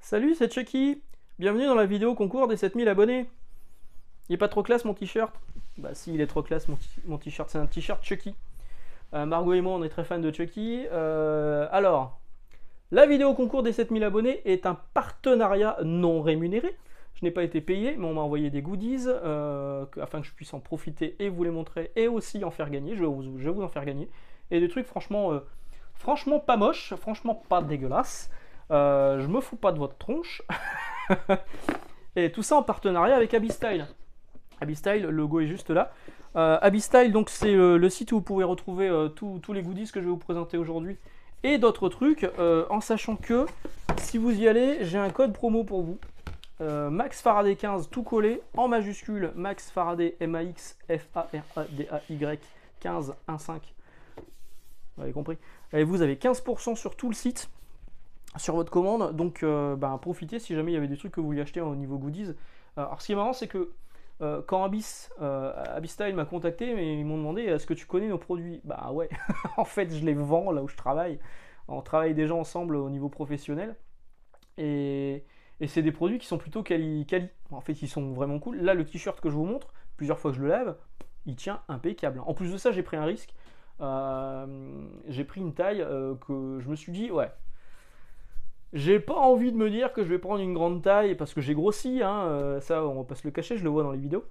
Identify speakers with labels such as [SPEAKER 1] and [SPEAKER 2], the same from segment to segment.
[SPEAKER 1] Salut, c'est Chucky. Bienvenue dans la vidéo concours des 7000 abonnés. Il est pas trop classe mon t-shirt? Bah si, il est trop classe mon t-shirt, c'est un t-shirt Chucky. Margot et moi, on est très fans de Chucky. Alors, la vidéo concours des 7000 abonnés est un partenariat non rémunéré. Je n'ai pas été payé, mais on m'a envoyé des goodies afin que je puisse en profiter et vous les montrer et aussi en faire gagner. Je vais vous en faire gagner. Et des trucs franchement pas moches, franchement pas dégueulasses. Je me fous pas de votre tronche. Et tout ça en partenariat avec Abystyle. Abystyle, le logo est juste là. Abystyle, donc c'est le site où vous pouvez retrouver tous les goodies que je vais vous présenter aujourd'hui et d'autres trucs, en sachant que si vous y allez, j'ai un code promo pour vous. Max Faraday 15 tout collé en majuscule, Max Faraday MAX FARADAY 15 15. Vous avez compris. Et vous avez 15% sur tout le site sur votre commande, donc profitez si jamais il y avait des trucs que vous vouliez acheter au niveau goodies. Alors ce qui est marrant, c'est que quand Abystyle m'a contacté, mais ils m'ont demandé est-ce que tu connais nos produits? Bah ouais, en fait je les vends là où je travaille. On travaille déjà ensemble au niveau professionnel et c'est des produits qui sont plutôt quali. En fait, ils sont vraiment cool. Là, le t-shirt que je vous montre, plusieurs fois que je le lave, il tient impeccable. En plus de ça, j'ai pris un risque. J'ai pris une taille que je me suis dit, ouais, j'ai pas envie de me dire que je vais prendre une grande taille parce que j'ai grossi, hein, ça on va pas se le cacher, je le vois dans les vidéos.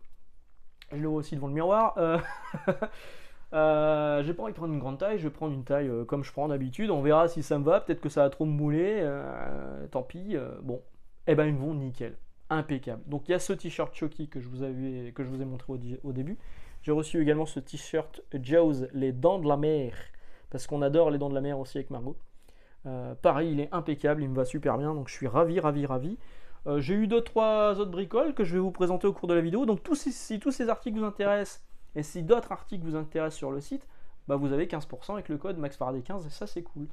[SPEAKER 1] Je le vois aussi devant le miroir. J'ai pas envie de prendre une grande taille, je vais prendre une taille comme je prends d'habitude. On verra si ça me va, peut-être que ça va trop me mouler. Tant pis. Bon, eh ben ils me vont nickel, impeccable. Donc il y a ce t-shirt Chucky que je vous ai montré au début. J'ai reçu également ce t-shirt Jaws, les dents de la mer, parce qu'on adore les dents de la mer aussi avec Margot. Pareil, il est impeccable, il me va super bien, donc je suis ravi. J'ai eu 2-3 autres bricoles que je vais vous présenter au cours de la vidéo. Donc si tous ces articles vous intéressent et si d'autres articles vous intéressent sur le site, bah vous avez 15% avec le code MaxFaraday15 et ça c'est cool.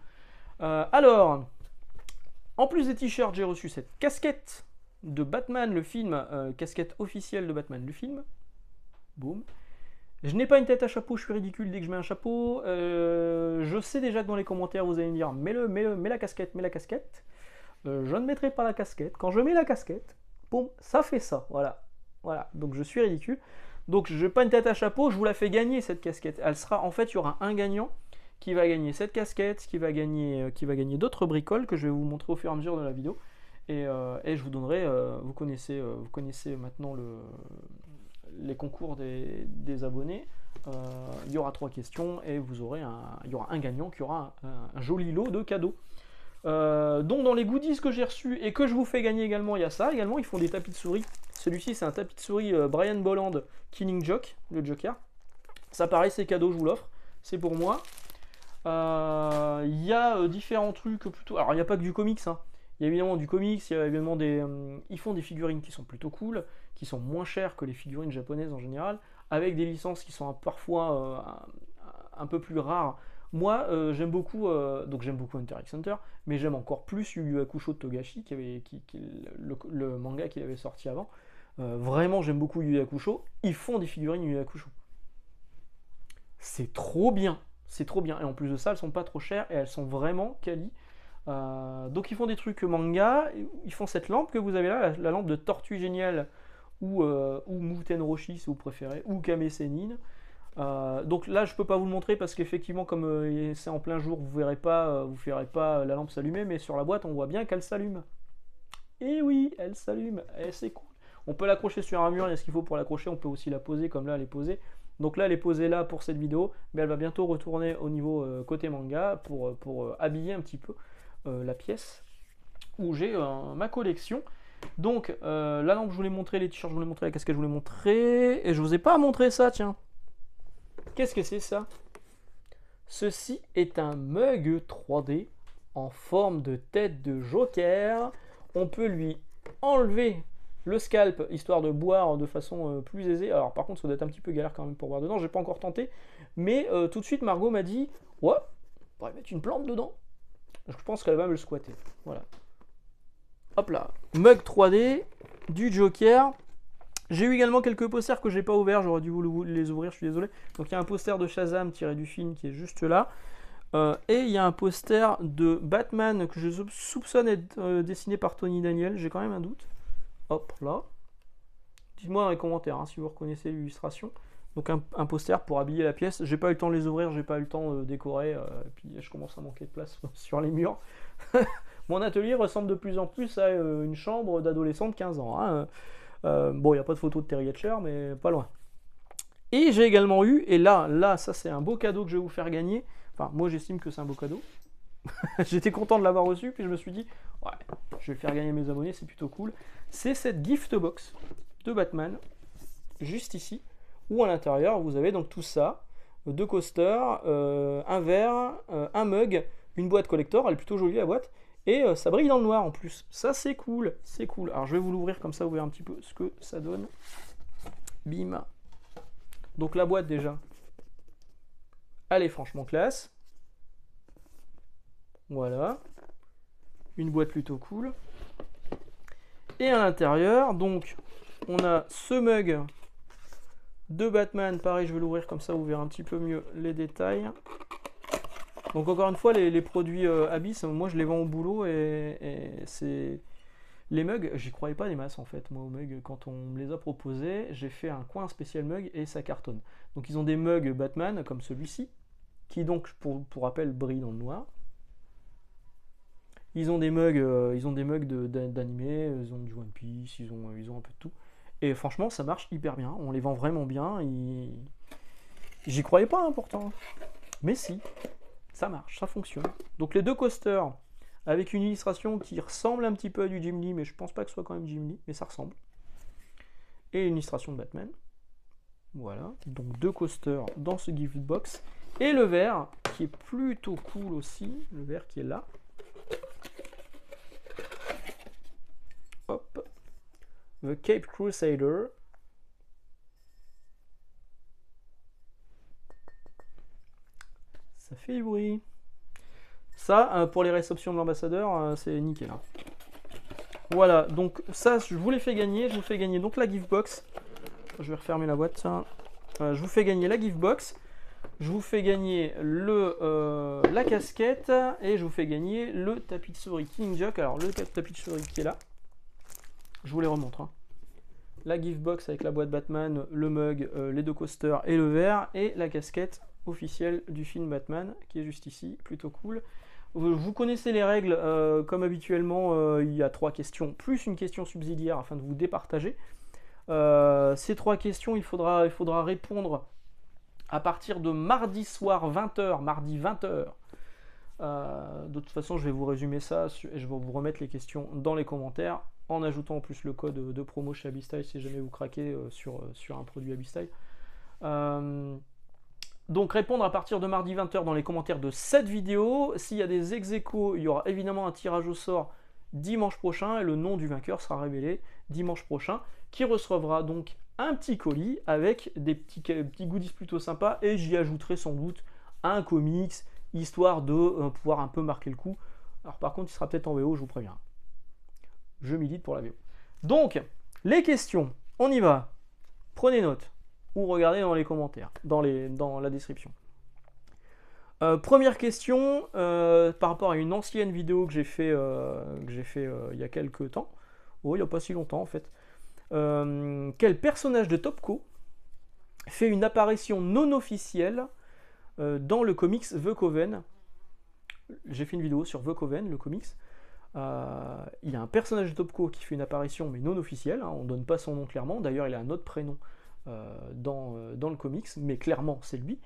[SPEAKER 1] Alors, en plus des t-shirts, j'ai reçu cette casquette de Batman le film, casquette officielle de Batman le film. Boum. Je n'ai pas une tête à chapeau, je suis ridicule dès que je mets un chapeau. Je sais déjà que dans les commentaires vous allez me dire mets la casquette, mets la casquette. Je ne mettrai pas la casquette. Quand je mets la casquette, boum, ça fait ça. Voilà. Voilà. Donc je suis ridicule. Donc je n'ai pas une tête à chapeau, je vous la fais gagner cette casquette. Elle sera, en fait, il y aura un gagnant qui va gagner cette casquette, qui va gagner d'autres bricoles que je vais vous montrer au fur et à mesure de la vidéo. Et je vous donnerai, vous connaissez maintenant les concours des abonnés. Il y aura 3 questions et il y aura un gagnant qui aura un joli lot de cadeaux. Donc dans les goodies que j'ai reçus et que je vous fais gagner également, il y a ça. Également, ils font des tapis de souris. Celui-ci, c'est un tapis de souris Brian Bolland Killing Joke, le Joker. Ça, pareil, c'est cadeau, je vous l'offre. C'est pour moi. Il y a différents trucs plutôt. Alors, il n'y a pas que du comics, hein. Il y a évidemment du comics, il y a évidemment ils font des figurines qui sont plutôt cool, qui sont moins chères que les figurines japonaises en général, avec des licences qui sont parfois un peu plus rares. Moi, j'aime beaucoup Hunter x Hunter, mais j'aime encore plus Yu Yu Hakusho de Togashi, le manga qu'il avait sorti avant. Vraiment, j'aime beaucoup Yu Yu Hakusho. Ils font des figurines Yu Yu Hakusho. C'est trop bien, c'est trop bien. Et en plus de ça, elles sont pas trop chères et elles sont vraiment quali. Donc ils font des trucs manga, ils font cette lampe que vous avez là, la lampe de Tortue Géniale ou Muten Roshi si vous préférez, ou Kame Sennin. Donc là je peux pas vous le montrer parce qu'effectivement comme c'est en plein jour vous verrez pas la lampe s'allumer, mais sur la boîte on voit bien qu'elle s'allume. Et oui, elle s'allume, et c'est cool. On peut l'accrocher sur un mur, il y a ce qu'il faut pour l'accrocher, on peut aussi la poser comme là elle est posée. Donc là elle est posée là pour cette vidéo, mais elle va bientôt retourner au niveau côté manga pour habiller un petit peu la pièce où j'ai ma collection. Donc la lampe je vous l'ai montré, les t-shirts je vous l'ai montré, la casquette je vous l'ai montré, et je vous ai pas montré ça, tiens. Qu'est-ce que c'est ça? Ceci est un mug 3D en forme de tête de Joker. On peut lui enlever le scalp histoire de boire de façon plus aisée. Alors par contre ça doit être un petit peu galère quand même pour boire dedans, j'ai pas encore tenté. Mais tout de suite Margot m'a dit ouais, on pourrait mettre une plante dedans. Je pense qu'elle va me le squatter. Voilà. Hop là. Mug 3D du Joker. J'ai eu également quelques posters que j'ai pas ouverts. J'aurais dû les ouvrir, je suis désolé. Donc il y a un poster de Shazam tiré du film qui est juste là. Et il y a un poster de Batman que je soupçonne être dessiné par Tony Daniel, j'ai quand même un doute. Hop là. Dites-moi dans les commentaires si vous reconnaissez l'illustration. Donc un poster pour habiller la pièce. J'ai pas eu le temps de les ouvrir, j'ai pas eu le temps de décorer. Et puis je commence à manquer de place sur les murs. Mon atelier ressemble de plus en plus à une chambre d'adolescent de 15 ans. Hein. Bon, il n'y a pas de photo de Terry Hatcher, mais pas loin. Et j'ai également eu, et là, ça c'est un beau cadeau que je vais vous faire gagner. Enfin, moi j'estime que c'est un beau cadeau. J'étais content de l'avoir reçu, puis je me suis dit, ouais, je vais le faire gagner à mes abonnés, c'est plutôt cool. C'est cette gift box de Batman, juste ici, où à l'intérieur vous avez donc tout ça, 2 coasters, un verre, un mug, une boîte collector, elle est plutôt jolie la boîte, et ça brille dans le noir en plus. Ça c'est cool, c'est cool. Alors je vais vous l'ouvrir comme ça, vous verrez un petit peu ce que ça donne. Bim. Donc la boîte déjà, elle est franchement classe. Voilà. Une boîte plutôt cool. Et à l'intérieur, donc, on a ce mug de Batman. Pareil, je vais l'ouvrir comme ça, vous verrez un petit peu mieux les détails. Donc encore une fois, les produits Abyss, moi je les vends au boulot et c'est... Les mugs, j'y croyais pas des masses en fait, moi aux mugs, quand on me les a proposés, j'ai fait un coin spécial mug et ça cartonne. Donc ils ont des mugs Batman comme celui-ci, qui donc, pour rappel, brille dans le noir. Ils ont des mugs d'animé, ils ont du One Piece, ils ont un peu de tout. Et franchement, ça marche hyper bien, on les vend vraiment bien. J'y croyais pas, hein, pourtant. Mais si, ça marche, ça fonctionne. Donc les 2 coasters, avec une illustration qui ressemble un petit peu à du Jim Lee, mais je pense pas que ce soit quand même Jim Lee, mais ça ressemble. Et une illustration de Batman. Voilà, donc 2 coasters dans ce gift box. Et le verre, qui est plutôt cool aussi, le verre qui est là. Hop. The Cape Crusader. Ça fait du bruit. Ça, pour les réceptions de l'ambassadeur, c'est nickel. Hein. Voilà, donc ça, je vous l'ai fait gagner. Je vous fais gagner donc la gift box. Je vais refermer la boîte. Je vous fais gagner la gift box. Je vous fais gagner la casquette. Et je vous fais gagner le tapis de souris King Jock. Alors, le tapis de souris qui est là. Je vous les remontre. Hein. La gift box avec la boîte Batman, le mug, les 2 coasters et le verre. Et la casquette officielle du film Batman qui est juste ici. Plutôt cool. Vous connaissez les règles, comme habituellement, il y a 3 questions, plus une question subsidiaire afin de vous départager. Ces 3 questions, il faudra répondre à partir de mardi soir 20h, mardi 20h. De toute façon, je vais vous résumer ça et je vais vous remettre les questions dans les commentaires en ajoutant en plus le code de promo chez Abyss si jamais vous craquez sur un produit Abyss. Donc répondre à partir de mardi 20h dans les commentaires de cette vidéo. S'il y a des ex-aequo, il y aura évidemment un tirage au sort dimanche prochain et le nom du vainqueur sera révélé dimanche prochain, qui recevra donc un petit colis avec des petits goodies plutôt sympas et j'y ajouterai sans doute un comics, histoire de pouvoir un peu marquer le coup. Alors par contre, il sera peut-être en VO, je vous préviens. Je milite pour la VO. Donc, les questions, on y va. Prenez note. Ou regardez dans les commentaires, dans la description. Première question, par rapport à une ancienne vidéo que j'ai fait il y a quelques temps, il n'y a pas si longtemps en fait. Quel personnage de Topco fait une apparition non officielle dans le comics The Coven? J'ai fait une vidéo sur The Coven, le comics. Il y a un personnage de Topco qui fait une apparition mais non officielle, hein, on ne donne pas son nom clairement, d'ailleurs il a un autre prénom dans le comics, mais clairement c'est lui.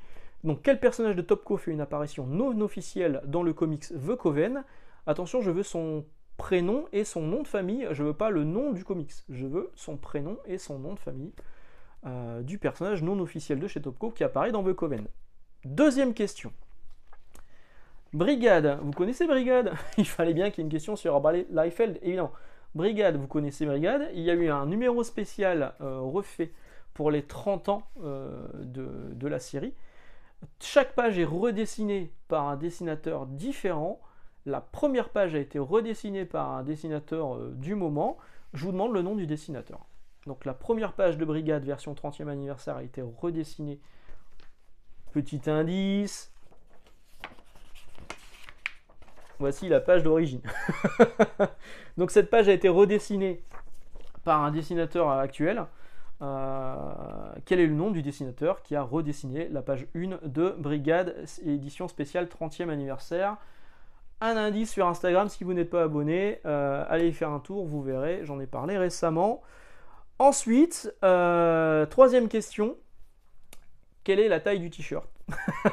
[SPEAKER 1] Donc quel personnage de Topco fait une apparition non officielle dans le comics The Coven? Attention, je veux son prénom et son nom de famille, je veux pas le nom du comics, je veux son prénom et son nom de famille du personnage non officiel de chez Topco qui apparaît dans The Coven. Deuxième question. Brigade, vous connaissez Brigade? Il fallait bien qu'il y ait une question sur Arbale Liefeld, évidemment. Brigade, vous connaissez Brigade? Il y a eu un numéro spécial refait pour les 30 ans de la série. Chaque page est redessinée par un dessinateur différent. La première page a été redessinée par un dessinateur du moment. Je vous demande le nom du dessinateur. Donc la première page de Brigade version 30e anniversaire a été redessinée. Petit indice. Voici la page d'origine. Donc cette page a été redessinée par un dessinateur actuel. Quel est le nom du dessinateur qui a redessiné la page 1 de Brigade édition spéciale 30e anniversaire? Un indice sur Instagram, si vous n'êtes pas abonné, allez y faire un tour, vous verrez, j'en ai parlé récemment. Ensuite, troisième question, quelle est la taille du t-shirt?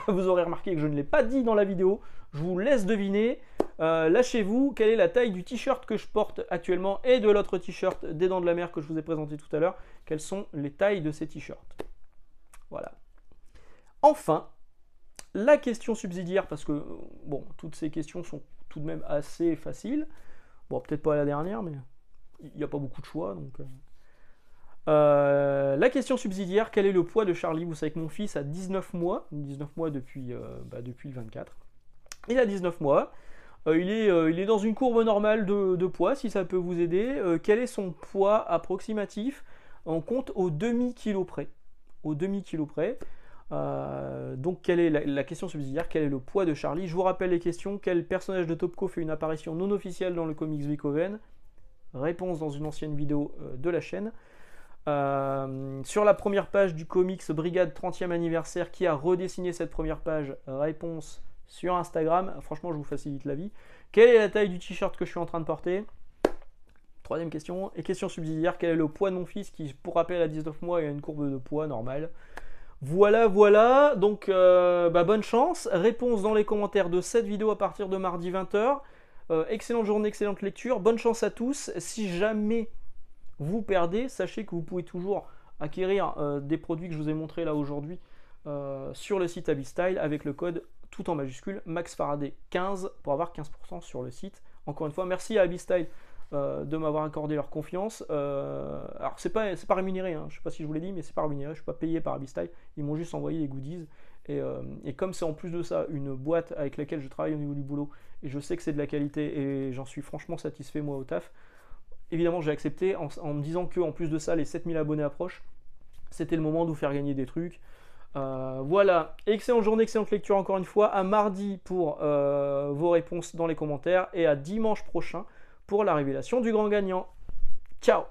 [SPEAKER 1] Vous aurez remarqué que je ne l'ai pas dit dans la vidéo, je vous laisse deviner. Lâchez-vous, quelle est la taille du t-shirt que je porte actuellement et de l'autre t-shirt des Dents de la Mer que je vous ai présenté tout à l'heure? Quelles sont les tailles de ces t-shirts? Voilà. Enfin, la question subsidiaire, parce que bon, toutes ces questions sont tout de même assez faciles. Bon, peut-être pas la dernière, mais il n'y a pas beaucoup de choix. Donc, la question subsidiaire, quel est le poids de Charlie? Vous savez que mon fils a 19 mois depuis le 24. Il a 19 mois. Il est dans une courbe normale de poids, si ça peut vous aider. Quel est son poids approximatif? On compte au demi-kilo près. Au demi-kilo près. Donc, quelle est la question subsidiaire? Quel est le poids de Charlie? Je vous rappelle les questions. Quel personnage de Topco fait une apparition non officielle dans le comics Beethoven? Réponse dans une ancienne vidéo de la chaîne. Sur la première page du comics Brigade 30e anniversaire, qui a redessiné cette première page? Réponse sur Instagram. Franchement, je vous facilite la vie. Quelle est la taille du t-shirt que je suis en train de porter? Troisième question. Et question subsidiaire, quel est le poids de mon fils qui, pour rappel, à 19 mois, il a une courbe de poids normale? Voilà. Donc, bonne chance. Réponse dans les commentaires de cette vidéo à partir de mardi 20h. Excellente journée, excellente lecture. Bonne chance à tous. Si jamais vous perdez, sachez que vous pouvez toujours acquérir des produits que je vous ai montrés là aujourd'hui sur le site Abystyle avec le code tout en majuscule MaxFaraday15 pour avoir 15% sur le site. Encore une fois, merci à Abystyle de m'avoir accordé leur confiance. Alors c'est pas rémunéré, hein. Je sais pas si je vous l'ai dit, mais c'est pas rémunéré, je suis pas payé par Abystyle, ils m'ont juste envoyé des goodies. Et comme c'est en plus de ça une boîte avec laquelle je travaille au niveau du boulot, et je sais que c'est de la qualité, et j'en suis franchement satisfait moi au taf, évidemment j'ai accepté en me disant que en plus de ça, les 7000 abonnés approchent, c'était le moment de vous faire gagner des trucs. Voilà, excellente journée, excellente lecture encore une fois. À mardi pour vos réponses dans les commentaires et à dimanche prochain pour la révélation du grand gagnant. Ciao!